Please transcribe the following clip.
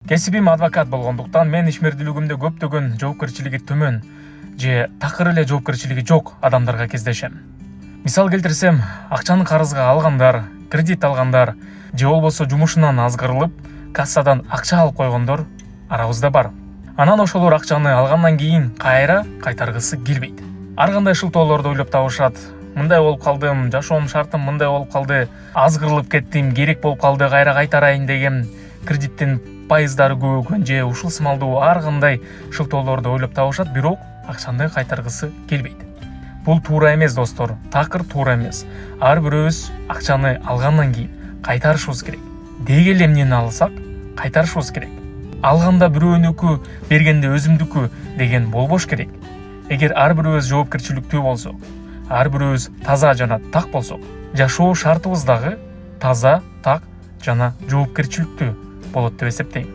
Кесибим адвокат болгондуктан мен ишмердүүлүгүмдө көптөгөн жоопкерчилиги төмөн же такыр эле жоопкерчилиги жок адамдарга кездешем. Мисал келтирсем, акчаны карызга алгандар, кредит алгандар же болбосо жумушунан азгырылып, кассадан акча алып койгондор арабызда бар. Анан ошолор акчаны алгандан кийин кайра кайтаргысы келбейт. Ар кандай шылтоолорду ойлоп табышат. Мындай болуп калдым, жашоом шартым мындай болуп калды, азгырылып кеттим, керек болуп калды, кайра кайтарайын деген, кредиттин пайыздары көбөйгөн же ушул сымалдуу ар кандай шылтоолорду ойлоп табышат, бирок акчаны кайтаргысы келбейт. Бул туура эмес, достор, такыр туура эмес. Ар бирөөбүз акчаны алгандан кийин кайтарышыбыз керек. Деги эле эмнени алсак, кайтарышыбыз керек. Алганда бирөөнүкү, бергенде өзүмдүкү деген болбош керек. Эгер ар бирөөбүз жоопкерчиликтүү болсок, ар бирөөбүз таза жана так болсок, жашоо шартыбыз дагы таза, так жана жоопкерчиликтүү болот деп эсептейм.